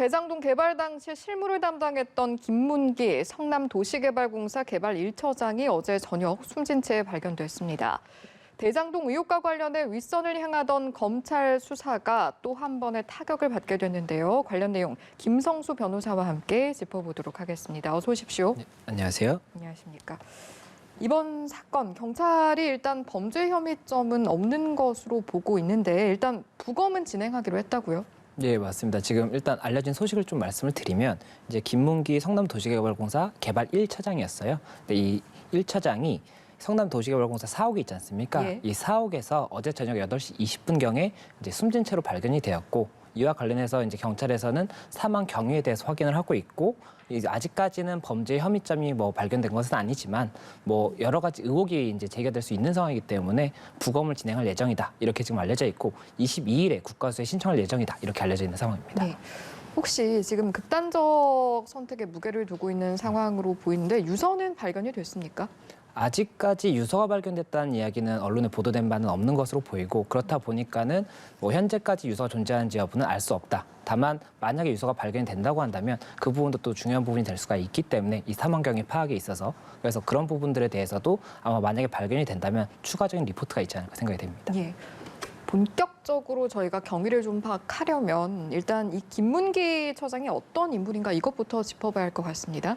대장동 개발 당시 실무를 담당했던 김문기 성남도시개발공사 개발 1처장이 어제 저녁 숨진 채 발견됐습니다. 대장동 의혹과 관련해 윗선을 향하던 검찰 수사가 또 한 번의 타격을 받게 됐는데요. 관련 내용 김성수 변호사와 함께 짚어보도록 하겠습니다. 어서 오십시오. 네, 안녕하세요. 안녕하십니까. 이번 사건, 경찰이 일단 범죄 혐의점은 없는 것으로 보고 있는데 일단 부검은 진행하기로 했다고요? 네, 맞습니다. 지금 일단 알려진 소식을 좀 말씀을 드리면 이제 김문기 성남도시개발공사 개발 1차장이었어요. 근데 이 1차장이 성남도시개발공사 사옥이 있지 않습니까? 예. 이 사옥에서 어제 저녁 8시 20분경에 이제 숨진 채로 발견이 되었고 이와 관련해서 이제 경찰에서는 사망 경위에 대해서 확인을 하고 있고 이제 아직까지는 범죄 혐의점이 발견된 것은 아니지만 여러 가지 의혹이 이제 제기될 수 있는 상황이기 때문에 부검을 진행할 예정이다. 이렇게 지금 알려져 있고 22일에 국가수사에 신청할 예정이다. 이렇게 알려져 있는 상황입니다. 네. 혹시 지금 극단적 선택에 무게를 두고 있는 상황으로 보이는데 유서는 발견이 됐습니까? 아직까지 유서가 발견됐다는 이야기는 언론에 보도된 바는 없는 것으로 보이고 그렇다 보니까는 현재까지 유서가 존재하는지 여부는 알 수 없다. 다만 만약에 유서가 발견이 된다고 한다면 그 부분도 또 중요한 부분이 될 수가 있기 때문에 이 사망 경위 파악에 있어서 그래서 그런 부분들에 대해서도 아마 만약에 발견이 된다면 추가적인 리포트가 있지 않을까 생각이 됩니다. 예. 본격적으로 저희가 경위를 좀 파악하려면 일단 이 김문기 처장이 어떤 인물인가 이것부터 짚어봐야 할 것 같습니다.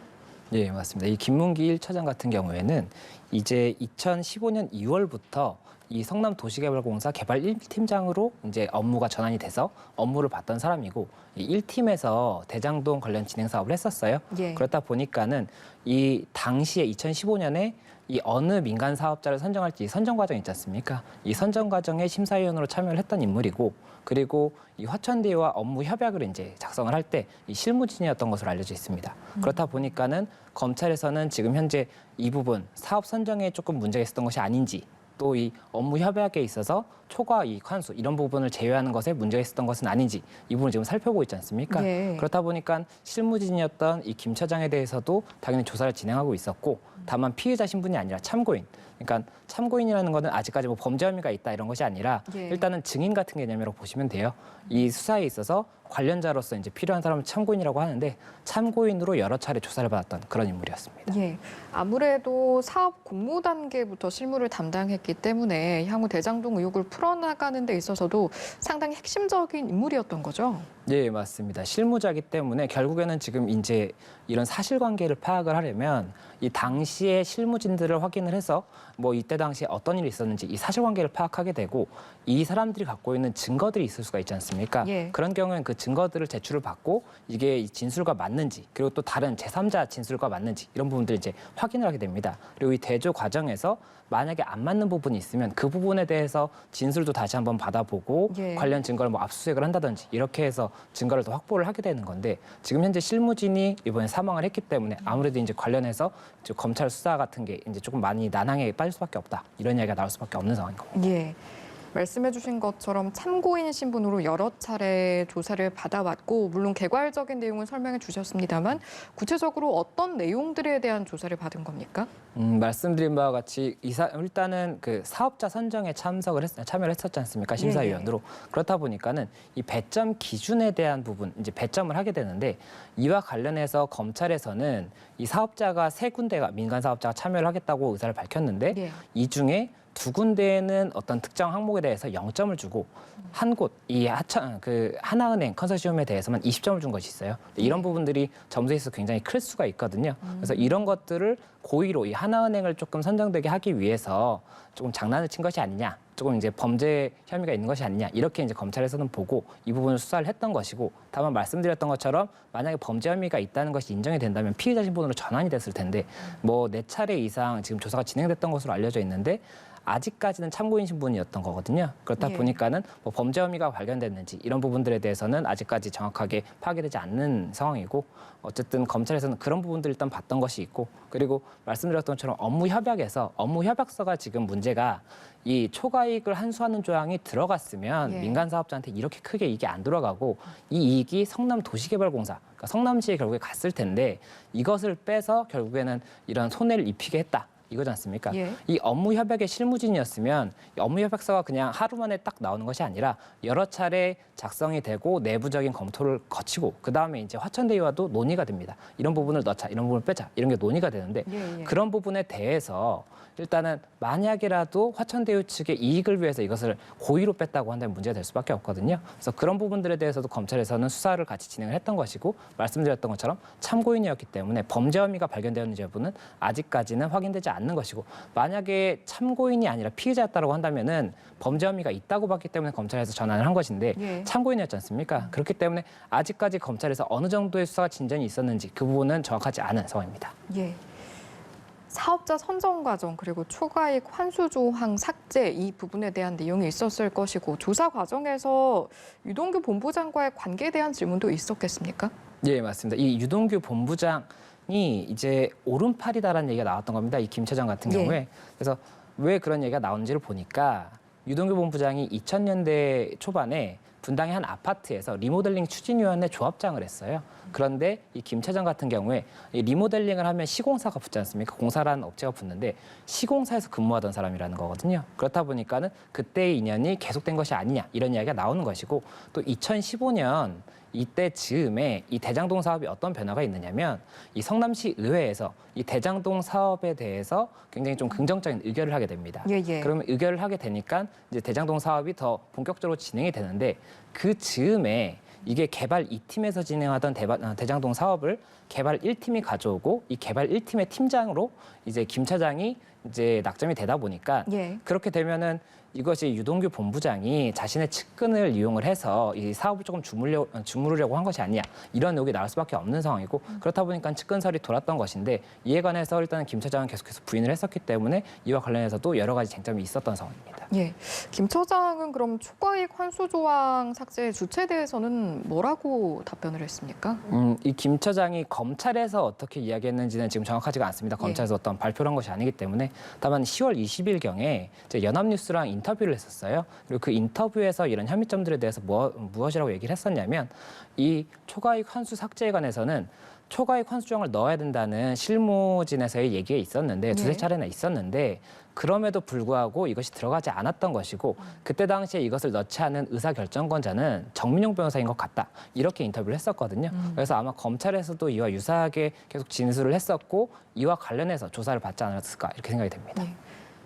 예, 맞습니다. 이 김문기 1차장 같은 경우에는 이제 2015년 2월부터 이 성남도시개발공사 개발 1팀장으로 이제 업무가 전환이 돼서 업무를 받던 사람이고 이 1팀에서 대장동 관련 진행 사업을 했었어요. 예. 그렇다 보니까는 이 당시에 2015년에 이 어느 민간 사업자를 선정할지 선정 과정 있지 않습니까? 이 선정 과정에 심사위원으로 참여를 했던 인물이고 그리고 이 화천대유와 업무 협약을 이제 작성을 할 때 이 실무진이었던 것으로 알려져 있습니다. 그렇다 보니까는 검찰에서는 지금 현재 이 부분 사업 선정에 조금 문제가 있었던 것이 아닌지 또 이 업무 협약에 있어서 초과 이익 환수 이런 부분을 제외하는 것에 문제가 있었던 것은 아닌지 이 부분을 지금 살펴보고 있지 않습니까? 네. 그렇다 보니까 실무진이었던 이 김 차장에 대해서도 당연히 조사를 진행하고 있었고 다만 피의자 신분이 아니라 참고인. 그러니까 참고인이라는 거는 아직까지 범죄 혐의가 있다 이런 것이 아니라 예. 일단은 증인 같은 개념이라고 보시면 돼요. 이 수사에 있어서 관련자로서 이제 필요한 사람을 참고인이라고 하는데 참고인으로 여러 차례 조사를 받았던 그런 인물이었습니다. 예. 아무래도 사업 공모 단계부터 실무를 담당했기 때문에 향후 대장동 의혹을 풀어나가는 데 있어서도 상당히 핵심적인 인물이었던 거죠. 네, 맞습니다. 실무자이기 때문에 결국에는 지금 이제 이런 사실관계를 파악을 하려면 이 당시의 실무진들을 확인을 해서 이때 당시에 어떤 일이 있었는지 이 사실관계를 파악하게 되고 이 사람들이 갖고 있는 증거들이 있을 수가 있지 않습니까? 예. 그런 경우에는 그 증거들을 제출을 받고 이게 진술과 맞는지 그리고 또 다른 제3자 진술과 맞는지 이런 부분들을 이제 확인을 하게 됩니다. 그리고 이 대조 과정에서 만약에 안 맞는 부분이 있으면 그 부분에 대해서 진술도 다시 한번 받아보고 예. 관련 증거를 압수수색을 한다든지 이렇게 해서 증거를 더 확보를 하게 되는 건데 지금 현재 실무진이 이번에 사망을 했기 때문에 아무래도 이제 관련해서 이제 검찰 수사 같은 게 이제 조금 많이 난항에 빠질 수밖에 없다 이런 이야기가 나올 수밖에 없는 상황인 겁니다. 예. 말씀해 주신 것처럼 참고인 신분으로 여러 차례 조사를 받아왔고 물론 개괄적인 내용은 설명해 주셨습니다만 구체적으로 어떤 내용들에 대한 조사를 받은 겁니까? 말씀드린 바와 같이 일단은 그 사업자 선정에 참여를 했었지 않습니까? 심사위원으로. 그렇다 보니까는 이 배점 기준에 대한 부분, 이제 배점을 하게 되는데 이와 관련해서 검찰에서는 이 사업자가 세 군데가 민간 사업자가 참여를 하겠다고 의사를 밝혔는데 예. 이 중에 두 군데에는 어떤 특정 항목에 대해서 0점을 주고 한 곳, 이 하나은행 컨소시엄에 대해서만 20점을 준 것이 있어요. 이런 부분들이 점수에 있어서 굉장히 클 수가 있거든요. 그래서 이런 것들을 고의로 이 하나은행을 조금 선정되게 하기 위해서 조금 장난을 친 것이 아니냐, 조금 이제 범죄 혐의가 있는 것이 아니냐 이렇게 이제 검찰에서는 보고 이 부분을 수사를 했던 것이고 다만 말씀드렸던 것처럼 만약에 범죄 혐의가 있다는 것이 인정이 된다면 피의자 신분으로 전환이 됐을 텐데 4차례 이상 지금 조사가 진행됐던 것으로 알려져 있는데 아직까지는 참고인 신분이었던 거거든요. 그렇다 예. 보니까는 범죄 혐의가 발견됐는지 이런 부분들에 대해서는 아직까지 정확하게 파악되지 않는 상황이고 어쨌든 검찰에서는 그런 부분들을 일단 봤던 것이 있고 그리고 말씀드렸던 것처럼 업무 협약에서 업무 협약서가 지금 문제가 이 초과이익을 환수하는 조항이 들어갔으면 예. 민간 사업자한테 이렇게 크게 이익이 안 들어가고 이 이익이 성남도시개발공사 그러니까 성남시에 결국에 갔을 텐데 이것을 빼서 결국에는 이런 손해를 입히게 했다. 이거지 않습니까? 예. 이 업무 협약의 실무진이었으면 업무 협약서가 그냥 하루 만에 딱 나오는 것이 아니라 여러 차례 작성이 되고 내부적인 검토를 거치고 그다음에 이제 화천대유와도 논의가 됩니다. 이런 부분을 넣자, 이런 부분을 빼자, 이런 게 논의가 되는데 예. 그런 부분에 대해서 일단은 만약이라도 화천대유 측의 이익을 위해서 이것을 고의로 뺐다고 한다면 문제가 될 수밖에 없거든요. 그래서 그런 부분들에 대해서도 검찰에서는 수사를 같이 진행을 했던 것이고 말씀드렸던 것처럼 참고인이었기 때문에 범죄 혐의가 발견되었는지 여부는 아직까지는 확인되지 않는 것이고 만약에 참고인이 아니라 피해자였다고 한다면은 범죄 혐의가 있다고 봤기 때문에 검찰에서 전환을 한 것인데 예. 참고인이었지 않습니까? 그렇기 때문에 아직까지 검찰에서 어느 정도의 수사가 진전이 있었는지 그 부분은 정확하지 않은 상황입니다. 예. 사업자 선정 과정 그리고 초과이익 환수 조항 삭제 이 부분에 대한 내용이 있었을 것이고 조사 과정에서 유동규 본부장과의 관계에 대한 질문도 있었겠습니까? 예, 맞습니다. 이 유동규 본부장이 이제 오른팔이다라는 얘기가 나왔던 겁니다. 이 김 차장 같은 예. 경우에. 그래서 왜 그런 얘기가 나오는지를 보니까 유동규 본부장이 2000년대 초반에 분당의 한 아파트에서 리모델링 추진위원회 조합장을 했어요. 그런데 이 김 차장 같은 경우에 이 리모델링을 하면 시공사가 붙지 않습니까? 공사라는 업체가 붙는데 시공사에서 근무하던 사람이라는 거거든요. 그렇다 보니까는 그때의 인연이 계속된 것이 아니냐 이런 이야기가 나오는 것이고 또 2015년 이때 즈음에 이 대장동 사업이 어떤 변화가 있느냐면 이 성남시 의회에서 이 대장동 사업에 대해서 굉장히 좀 긍정적인 의결을 하게 됩니다. 예. 그러면 의결을 하게 되니까 이제 대장동 사업이 더 본격적으로 진행이 되는데 그 즈음에 이게 개발 2팀에서 진행하던 대장동 사업을 개발 1팀이 가져오고 이 개발 1팀의 팀장으로 이제 김 차장이 이제 낙점이 되다 보니까 예. 그렇게 되면은 이것이 유동규 본부장이 자신의 측근을 이용을 해서 이 사업을 조금 주무르려고 한 것이 아니냐 이런 의혹이 나올 수밖에 없는 상황이고 그렇다 보니까 측근설이 돌았던 것인데 이에 관해서 일단은 김 차장은 계속해서 부인을 했었기 때문에 이와 관련해서도 여러 가지 쟁점이 있었던 상황입니다. 예. 김 처장은 그럼 초과이익 환수 조항 삭제 주체에 대해서는 뭐라고 답변을 했습니까? 이 김 처장이 검찰에서 어떻게 이야기했는지는 지금 정확하지가 않습니다. 검찰에서 어떤 발표를 한 것이 아니기 때문에 다만 10월 20일경에 연합뉴스랑 인터뷰를 했었어요. 그리고 그 인터뷰에서 이런 혐의점들에 대해서 무엇이라고 얘기를 했었냐면 이 초과이익 환수 삭제에 관해서는 초과이익 환수 조항을 넣어야 된다는 실무진에서의 얘기가 있었는데 두세 차례나 있었는데 그럼에도 불구하고 이것이 들어가지 않았던 것이고 그때 당시에 이것을 넣지 않은 의사결정권자는 정민용 변호사인 것 같다. 이렇게 인터뷰를 했었거든요. 그래서 아마 검찰에서도 이와 유사하게 계속 진술을 했었고 이와 관련해서 조사를 받지 않았을까 이렇게 생각이 됩니다. 네.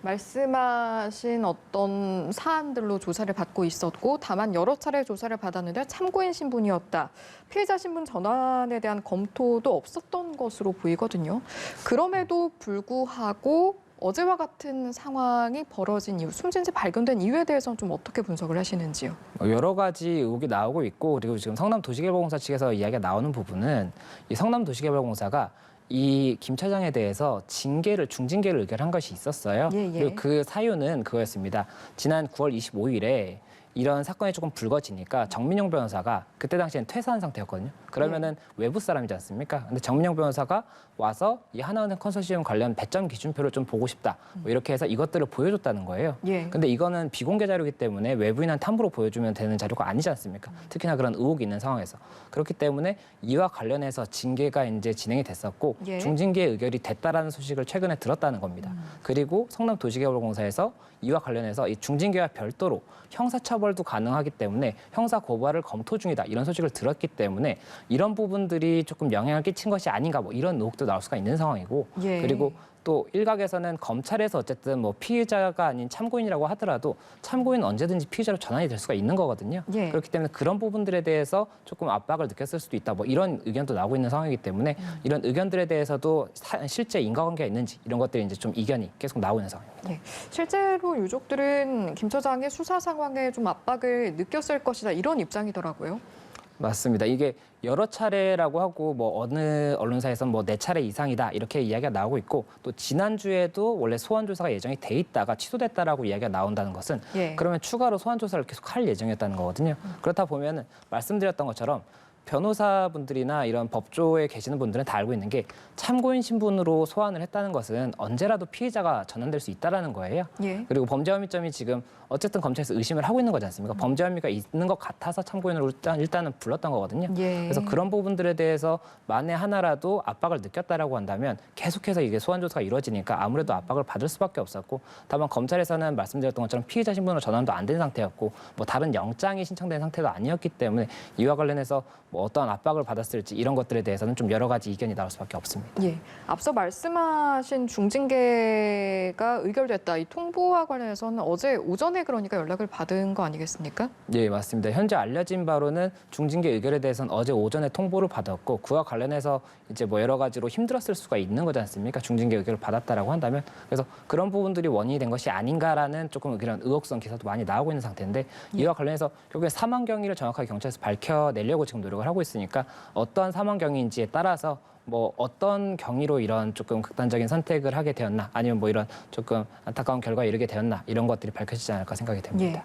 말씀하신 어떤 사안들로 조사를 받고 있었고 다만 여러 차례 조사를 받았는데 참고인 신분이었다. 피해자 신분 전환에 대한 검토도 없었던 것으로 보이거든요. 그럼에도 불구하고 어제와 같은 상황이 벌어진 이유, 숨진 채 발견된 이유에 대해서는 좀 어떻게 분석을 하시는지요? 여러 가지 의혹이 나오고 있고 그리고 지금 성남도시개발공사 측에서 이야기가 나오는 부분은 이 성남도시개발공사가 이 김 차장에 대해서 중징계를 의결한 것이 있었어요. 그리고 그 사유는 그거였습니다. 지난 9월 25일에 이런 사건이 조금 불거지니까 정민용 변호사가 그때 당시엔 퇴사한 상태였거든요. 그러면은 외부 사람이지 않습니까? 근데 정민용 변호사가 와서 이 하나은행 컨소시엄 관련 배점 기준표를 좀 보고 싶다. 뭐 이렇게 해서 이것들을 보여줬다는 거예요. 근데 이거는 비공개 자료이기 때문에 외부인한테 함부로 보여주면 되는 자료가 아니지 않습니까? 특히나 그런 의혹이 있는 상황에서. 그렇기 때문에 이와 관련해서 징계가 이제 진행이 됐었고 중징계 의결이 됐다라는 소식을 최근에 들었다는 겁니다. 그리고 성남도시개발공사에서 이와 관련해서 이 중징계와 별도로 형사처벌도 가능하기 때문에 형사 고발을 검토 중이다 이런 소식을 들었기 때문에 이런 부분들이 조금 영향을 끼친 것이 아닌가 뭐 이런 의혹도 나올 수가 있는 상황이고 그리고 또 일각에서는 검찰에서 어쨌든 뭐 피해자가 아닌 참고인이라고 하더라도 참고인은 언제든지 피해자로 전환이 될 수가 있는 거거든요. 그렇기 때문에 그런 부분들에 대해서 조금 압박을 느꼈을 수도 있다. 뭐 이런 의견도 나오고 있는 상황이기 때문에 이런 의견들에 대해서도 실제 인과관계가 있는지 이런 것들이 이제 좀 이견이 계속 나오고 있는 상황입니다. 실제로 유족들은 김 처장의 수사 상황에 좀 압박을 느꼈을 것이다 이런 입장이더라고요. 맞습니다. 이게 여러 차례라고 하고 뭐 어느 언론사에서는 뭐 4차례 이상이다 이렇게 이야기가 나오고 있고 또 지난주에도 원래 소환 조사가 예정이 돼 있다가 취소됐다라고 이야기가 나온다는 것은 그러면 추가로 소환 조사를 계속 할 예정이었다는 거거든요. 그렇다 보면은 말씀드렸던 것처럼 변호사분들이나 이런 법조에 계시는 분들은 다 알고 있는 게 참고인 신분으로 소환을 했다는 것은 언제라도 피해자가 전환될 수 있다라는 거예요. 예. 그리고 범죄 혐의점이 지금 어쨌든 검찰에서 의심을 하고 있는 거지 않습니까? 범죄 혐의가 있는 것 같아서 참고인으로 일단은 불렀던 거거든요. 예. 그래서 그런 부분들에 대해서 만에 하나라도 압박을 느꼈다라고 한다면 계속해서 이게 소환 조사가 이루어지니까 아무래도 압박을 받을 수밖에 없었고, 다만 검찰에서는 말씀드렸던 것처럼 피의자 신분으로 전환도 안 된 상태였고 뭐 다른 영장이 신청된 상태도 아니었기 때문에 이와 관련해서 뭐 어떤 압박을 받았을지 이런 것들에 대해서는 좀 여러 가지 이견이 나올 수밖에 없습니다. 예. 앞서 말씀하신 중징계가 의결됐다. 이 통보와 관련해서는 어제 오전에 그러니까 연락을 받은 거 아니겠습니까? 예, 맞습니다. 현재 알려진 바로는 중징계 의결에 대해서는 어제 오전에 통보를 받았고, 그와 관련해서 이제 뭐 여러 가지로 힘들었을 수가 있는 거지 않습니까? 중징계 의결을 받았다라고 한다면. 그래서 그런 부분들이 원인이 된 것이 아닌가라는 조금 그런 의혹성 기사도 많이 나오고 있는 상태인데, 이와 관련해서 결국에 사망 경위를 정확하게 경찰에서 밝혀내려고 지금 노력을 하고 있으니까 어떠한 사망 경위인지에 따라서 뭐 어떤 경위로 이런 조금 극단적인 선택을 하게 되었나, 아니면 뭐 이런 조금 안타까운 결과에 이르게 되었나, 이런 것들이 밝혀지지 않을까 생각이 됩니다. 예.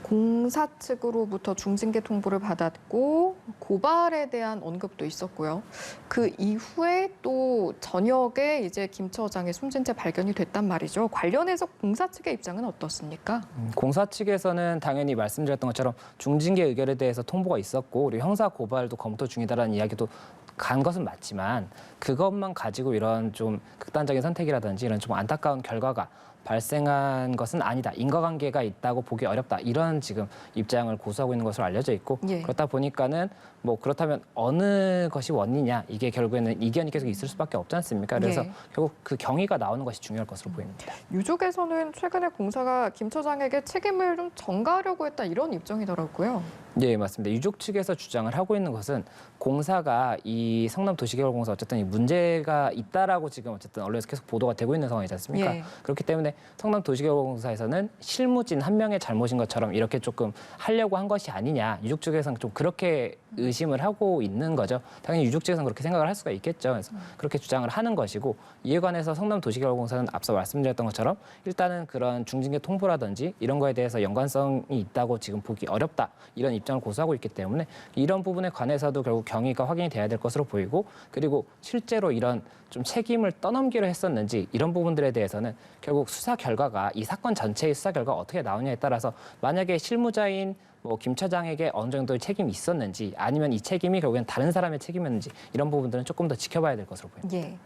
공사 측으로부터 중징계 통보를 받았고 고발에 대한 언급도 있었고요. 그 이후에 또 저녁에 이제 김 처장의 숨진 채 발견이 됐단 말이죠. 관련해서 공사 측의 입장은 어떻습니까? 공사 측에서는 당연히 말씀드렸던 것처럼 중징계 의결에 대해서 통보가 있었고, 그리고 형사 고발도 검토 중이다라는 이야기도 간 것은 맞지만, 그것만 가지고 이런 좀 극단적인 선택이라든지 이런 좀 안타까운 결과가 발생한 것은 아니다. 인과관계가 있다고 보기 어렵다. 이런 지금 입장을 고수하고 있는 것으로 알려져 있고, 예. 그렇다 보니까는 뭐 그렇다면 어느 것이 원인이냐, 이게 결국에는 이견이 계속 있을 수밖에 없지 않습니까? 그래서 예. 결국 그 경위가 나오는 것이 중요할 것으로 보입니다. 유족에서는 최근에 공사가 김 처장에게 책임을 좀 전가하려고 했다 이런 입장이더라고요. 네, 맞습니다. 유족 측에서 주장을 하고 있는 것은 공사가 이 성남도시개발공사 어쨌든 이 문제가 있다라고 지금 어쨌든 언론에서 계속 보도가 되고 있는 상황이지 않습니까? 예. 그렇기 때문에 성남도시개발공사에서는 실무진 한 명의 잘못인 것처럼 이렇게 조금 하려고 한 것이 아니냐, 유족 측에서는 좀 그렇게 의심을 하고 있는 거죠. 당연히 유족 측에서는 그렇게 생각을 할 수가 있겠죠. 그래서 그렇게 주장을 하는 것이고, 이에 관해서 성남도시개발공사는 앞서 말씀드렸던 것처럼 일단은 그런 중징계 통보라든지 이런 거에 대해서 연관성이 있다고 지금 보기 어렵다, 이런 입장을 고수하고 있기 때문에 이런 부분에 관해서도 결국 경위가 확인이 돼야 될 것으로 보이고, 그리고 실제로 이런 좀 책임을 떠넘기려 했었는지 이런 부분들에 대해서는 결국 수사 결과가, 이 사건 전체의 수사 결과가 어떻게 나오냐에 따라서 만약에 실무자인 뭐 김 처장에게 어느 정도의 책임이 있었는지, 아니면 이 책임이 결국엔 다른 사람의 책임이었는지, 이런 부분들은 조금 더 지켜봐야 될 것으로 보입니다. 예.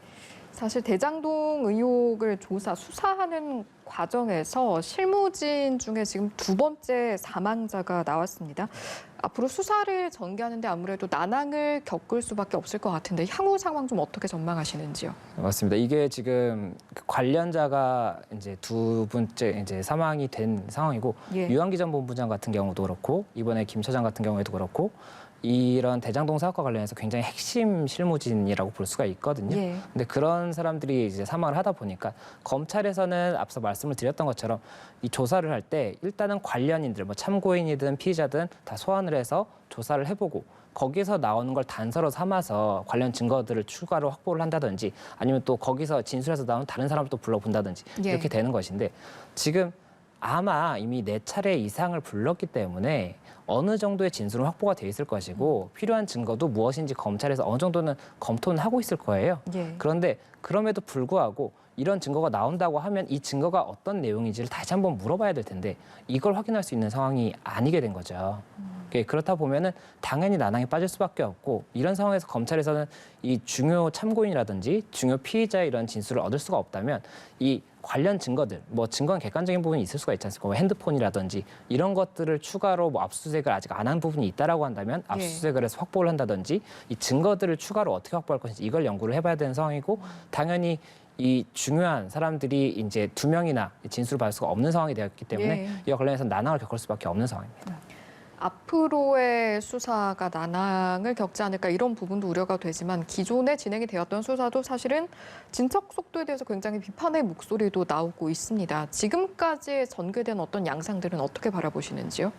사실 대장동 의혹을 수사하는 과정에서 실무진 중에 지금 두 번째 사망자가 나왔습니다. 앞으로 수사를 전개하는데 아무래도 난항을 겪을 수밖에 없을 것 같은데 향후 상황 좀 어떻게 전망하시는지요? 맞습니다. 이게 지금 그 관련자가 이제 두 번째 이제 사망이 된 상황이고, 예. 유한기 전 본부장 같은 경우도 그렇고, 이번에 김 처장 같은 경우에도 그렇고, 이런 대장동 사업과 관련해서 굉장히 핵심 실무진이라고 볼 수가 있거든요. 예. 근데 그런 사람들이 이제 사망을 하다 보니까 검찰에서는 앞서 말씀을 드렸던 것처럼 이 조사를 할 때 일단은 관련인들, 뭐 참고인이든 피의자든 다 소환을 해서 조사를 해보고, 거기서 나오는 걸 단서로 삼아서 관련 증거들을 추가로 확보를 한다든지, 아니면 또 거기서 진술해서 나온 다른 사람을 또 불러본다든지 예. 이렇게 되는 것인데, 지금 아마 이미 4차례 이상을 불렀기 때문에 어느 정도의 진술은 확보가 돼 있을 것이고, 필요한 증거도 무엇인지 검찰에서 어느 정도는 검토는 하고 있을 거예요. 예. 그런데 그럼에도 불구하고 이런 증거가 나온다고 하면 이 증거가 어떤 내용인지를 다시 한번 물어봐야 될 텐데, 이걸 확인할 수 있는 상황이 아니게 된 거죠. 그렇다 보면은 당연히 난항에 빠질 수밖에 없고, 이런 상황에서 검찰에서는 이 중요 참고인이라든지 중요 피의자의 이런 진술을 얻을 수가 없다면 이 관련 증거들, 뭐 증거는 객관적인 부분이 있을 수가 있지 않습니까? 뭐 핸드폰이라든지 이런 것들을 추가로 뭐 압수수색을 아직 안 한 부분이 있다라고 한다면 압수수색을 해서 확보를 한다든지, 이 증거들을 추가로 어떻게 확보할 것인지 이걸 연구를 해봐야 되는 상황이고, 당연히 이 중요한 사람들이 이제 2명이나 진술을 받을 수가 없는 상황이 되었기 때문에 예. 이와 관련해서 난항을 겪을 수밖에 없는 상황입니다. 앞으로의 수사가 난항을 겪지 않을까 이런 부분도 우려가 되지만, 기존에 진행이 되었던 수사도 사실은 진척 속도에 대해서 굉장히 비판의 목소리도 나오고 있습니다. 지금까지 전개된 어떤 양상들은 어떻게 바라보시는지요?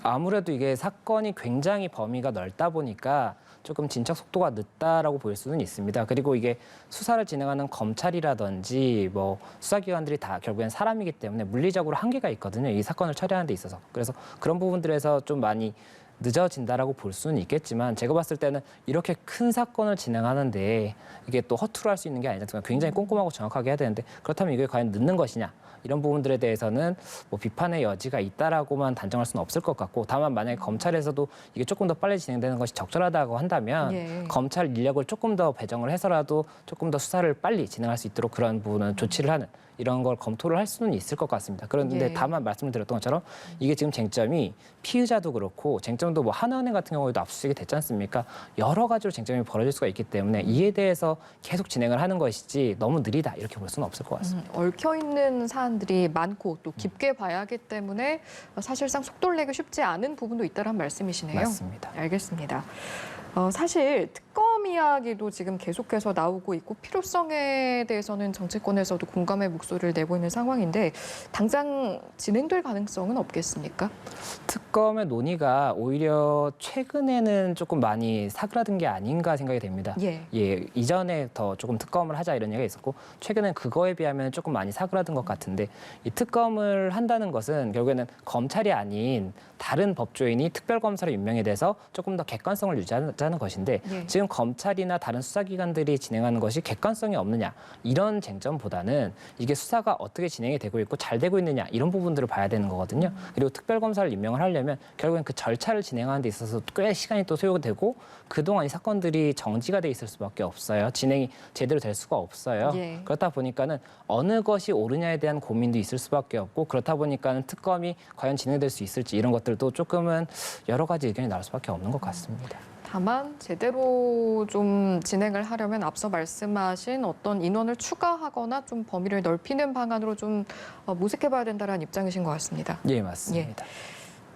아무래도 이게 사건이 굉장히 범위가 넓다 보니까 조금 진척 속도가 늦다라고 보일 수는 있습니다. 그리고 이게 수사를 진행하는 검찰이라든지 뭐 수사기관들이 다 결국엔 사람이기 때문에 물리적으로 한계가 있거든요. 이 사건을 처리하는 데 있어서. 그래서 그런 부분들에서 좀 많이 늦어진다라고 볼 수는 있겠지만 제가 봤을 때는 이렇게 큰 사건을 진행하는데 이게 또 허투루 할 수 있는 게 아니잖아요. 굉장히 꼼꼼하고 정확하게 해야 되는데 그렇다면 이게 과연 늦는 것이냐 이런 부분들에 대해서는 뭐 비판의 여지가 있다라고만 단정할 수는 없을 것 같고 다만 만약에 검찰에서도 이게 조금 더 빨리 진행되는 것이 적절하다고 한다면 예. 검찰 인력을 조금 더 배정을 해서라도 조금 더 수사를 빨리 진행할 수 있도록 그런 부분은 조치를 하는 이런 걸 검토를 할 수는 있을 것 같습니다. 그런데 예. 다만 말씀을 드렸던 것처럼 이게 지금 쟁점이 피의자도 그렇고 쟁점도 뭐 하나은행 같은 경우에도 압수수색이 됐지 않습니까? 여러 가지로 쟁점이 벌어질 수가 있기 때문에 이에 대해서 계속 진행을 하는 것이지 너무 느리다 이렇게 볼 수는 없을 것 같습니다. 얽혀 있는 사안들이 많고 또 깊게 봐야 하기 때문에 사실상 속도를 내기 쉽지 않은 부분도 있다는 말씀이시네요. 맞습니다. 알겠습니다. 사실 특검 이야기도 지금 계속해서 나오고 있고 필요성에 대해서는 정치권에서도 공감의 목소리를 내고 있는 상황인데 당장 진행될 가능성은 없겠습니까? 특검의 논의가 오히려 최근에는 조금 많이 사그라든 게 아닌가 생각이 됩니다. 예. 이전에 더 조금 특검을 하자 이런 얘기가 있었고 최근엔 그거에 비하면 조금 많이 사그라든 것 같은데 이 특검을 한다는 것은 결국에는 검찰이 아닌 다른 법조인이 특별검사로 임명이 돼서 조금 더 객관성을 유지하자는 것인데 예. 지금 검찰이나 다른 수사기관들이 진행하는 것이 객관성이 없느냐 이런 쟁점보다는 이게 수사가 어떻게 진행이 되고 있고 잘 되고 있느냐 이런 부분들을 봐야 되는 거거든요. 그리고 특별검사를 임명을 하려면 결국엔 그 절차를 진행하는 데 있어서 꽤 시간이 또 소요되고 그동안 이 사건들이 정지가 돼 있을 수밖에 없어요. 진행이 제대로 될 수가 없어요. 예. 그렇다 보니까는 어느 것이 옳으냐에 대한 고민도 있을 수밖에 없고 그렇다 보니까는 특검이 과연 진행될 수 있을지 이런 것들도 조금은 여러 가지 의견이 나올 수밖에 없는 것 같습니다. 다만 제대로 좀 진행을 하려면 앞서 말씀하신 어떤 인원을 추가하거나 좀 범위를 넓히는 방안으로 좀 모색해봐야 된다는 입장이신 것 같습니다. 예, 맞습니다.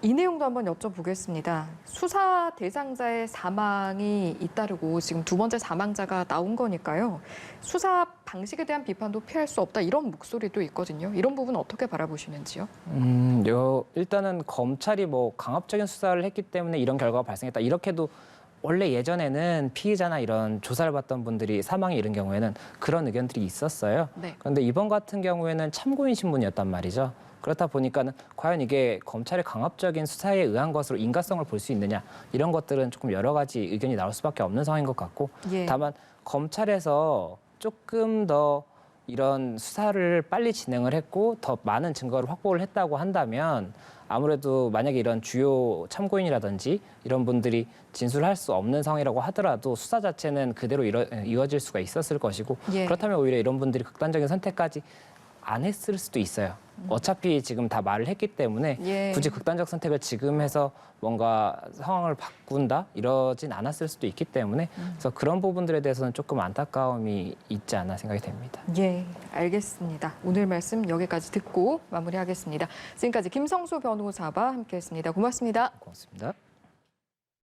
이 내용도 한번 여쭤보겠습니다. 수사 대상자의 사망이 잇따르고 지금 두 번째 사망자가 나온 거니까요. 수사 방식에 대한 비판도 피할 수 없다 이런 목소리도 있거든요. 이런 부분 어떻게 바라보시는지요? 일단은 검찰이 뭐 강압적인 수사를 했기 때문에 이런 결과가 발생했다. 이렇게도 원래 예전에는 피의자나 이런 조사를 받던 분들이 사망에 이른 경우에는 그런 의견들이 있었어요. 네. 그런데 이번 같은 경우에는 참고인 신문이었단 말이죠. 그렇다 보니까는 과연 이게 검찰의 강압적인 수사에 의한 것으로 인과성을 볼 수 있느냐 이런 것들은 조금 여러 가지 의견이 나올 수밖에 없는 상황인 것 같고 예. 다만 검찰에서 조금 더 이런 수사를 빨리 진행을 했고 더 많은 증거를 확보를 했다고 한다면 아무래도 만약에 이런 주요 참고인이라든지 이런 분들이 진술할 수 없는 상황이라고 하더라도 수사 자체는 그대로 이어질 수가 있었을 것이고 예. 그렇다면 오히려 이런 분들이 극단적인 선택까지 안 했을 수도 있어요. 어차피 지금 다 말을 했기 때문에 예. 굳이 극단적 선택을 지금 해서 뭔가 상황을 바꾼다 이러진 않았을 수도 있기 때문에 그래서 그런 부분들에 대해서는 조금 안타까움이 있지 않나 생각이 됩니다. 예, 알겠습니다. 오늘 말씀 여기까지 듣고 마무리하겠습니다. 지금까지 김성수 변호사와 함께했습니다. 고맙습니다. 고맙습니다.